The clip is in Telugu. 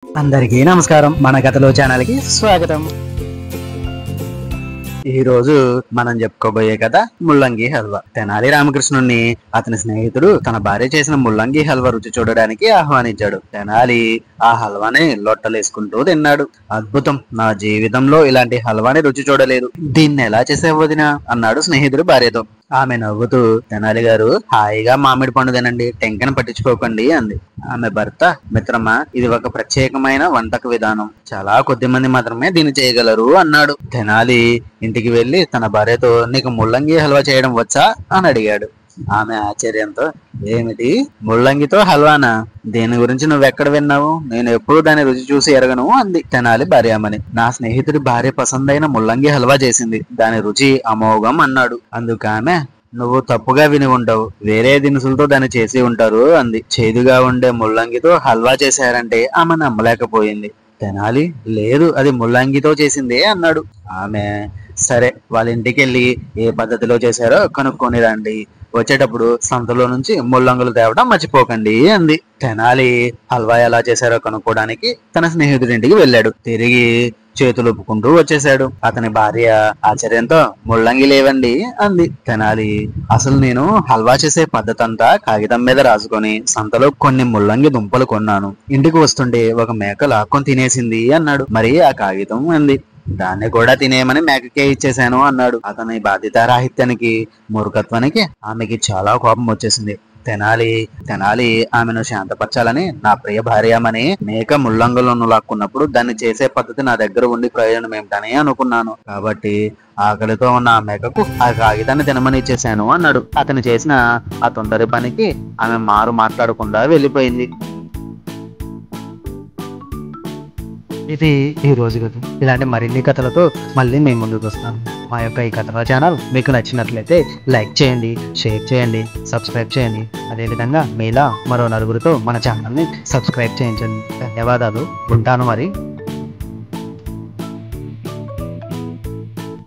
అందరికీ నమస్కారం. మన కథలో ఛానల్ కి స్వాగతం. ఈ రోజు మనం చెప్పుకోబోయే కథ ముల్లంగి హల్వా. తెనాలి రామకృష్ణుణ్ణి అతని స్నేహితుడు తన భార్య చేసిన ముల్లంగి హల్వా రుచి చూడడానికి ఆహ్వానించాడు. తెనాలి ఆ హల్వాని లొట్టలేసుకుంటూ తిన్నాడు. అద్భుతం, నా జీవితంలో ఇలాంటి హల్వాని రుచి చూడలేదు. దీన్ని ఎలా చేసావు వదినా అన్నాడు స్నేహితుడు భార్యతో. ఆమె నవ్వుతూ, తెనాలి గారు హాయిగా మామిడి పండు తినండి, టెంకను పట్టించుకోకండి అంది. ఆమె భర్త, మిత్రమా, ఇది ఒక ప్రత్యేకమైన వంటక విధానం, చాలా కొద్ది మంది మాత్రమే దీన్ని చేయగలరు అన్నాడు. తెనాలి ఇంటికి వెళ్లి తన భార్యతో, నీకు ముల్లంగి హల్వా చేయడం వచ్చా అని అడిగాడు. ఆమె ఆశ్చర్యంతో, ఏమిటి ముల్లంగితో హల్వానా? దీని గురించి నువ్వెక్కడ విన్నావు? నేను ఎప్పుడు దాని రుచి చూసి ఎరగను అంది తెనాలి భార్యామణి. నా స్నేహితుడి భార్య పసందైన ముల్లంగి హల్వా చేసింది, దాని రుచి అమోఘం అన్నాడు. అందుకు ఆమె, నువ్వు తప్పుగా విని ఉండవు, వేరే దినుసులతో దాన్ని చేసి ఉంటారు అంది. చేదుగా ఉండే ముల్లంగితో హల్వా చేశారంటే ఆమె నమ్మలేకపోయింది. తెనాలి, లేదు, అది ముల్లంగితో చేసిందే అన్నాడు. ఆమె, సరే, వాళ్ళ ఇంటికి వెళ్ళి ఏ పద్ధతిలో చేశారో కనుక్కొని రండి, వచ్చేటప్పుడు సంతలో నుంచి ముల్లంగులు తేవడం మర్చిపోకండి అంది. తెనాలి హల్వా ఎలా చేశారో కనుక్కోవడానికి తన స్నేహితుడింటికి వెళ్ళాడు. తిరిగి చేతులు ఒప్పుకుంటూ వచ్చేశాడు. అతని భార్య ఆశ్చర్యంతో, ముల్లంగి లేవండి అంది. తెనాలి, అసలు నేను హల్వా చేసే పద్ధతి అంతా కాగితం మీద రాసుకొని సంతలో కొన్ని ముల్లంగి దుంపలు కొన్నాను, ఇంటికి వస్తుంటే ఒక మేక లాక్కొని తినేసింది అన్నాడు. మరి ఆ కాగితం అంది. దాన్ని కూడా తినేయమని మేకకే ఇచ్చేశాను అన్నాడు. అతని బాధ్యతారాహిత్యానికి, మూర్ఖత్వానికి ఆమెకి చాలా కోపం వచ్చేసింది. తెనాలి ఆమెను శాంతపరచాలని, నా ప్రియ భార్యమని మేక ముల్లంగులను లాక్కున్నప్పుడు దాన్ని చేసే పద్ధతి నా దగ్గర ఉండి ప్రయోజనం ఏమిటని అనుకున్నాను, కాబట్టి ఆకలితో ఉన్న ఆ మేకకు ఆ కాగితాన్ని తినమని ఇచ్చేశాను అన్నాడు. అతను చేసిన ఆ తొందర పనికి ఆమె మాట్లాడకుండా వెళ్ళిపోయింది. ఇది ఈ రోజు కథ. ఇలాంటి మరిన్ని కథలతో మళ్ళీ మేము ముందుకు వస్తాను. మా యొక్క ఈ కథల ఛానల్ మీకు నచ్చినట్లయితే లైక్ చేయండి, షేర్ చేయండి, సబ్స్క్రైబ్ చేయండి. అదేవిధంగా మీలా మరో నలుగురితో మన ఛానల్ని సబ్స్క్రైబ్ చేయించండి. ధన్యవాదాలు. ఉంటాను మరి.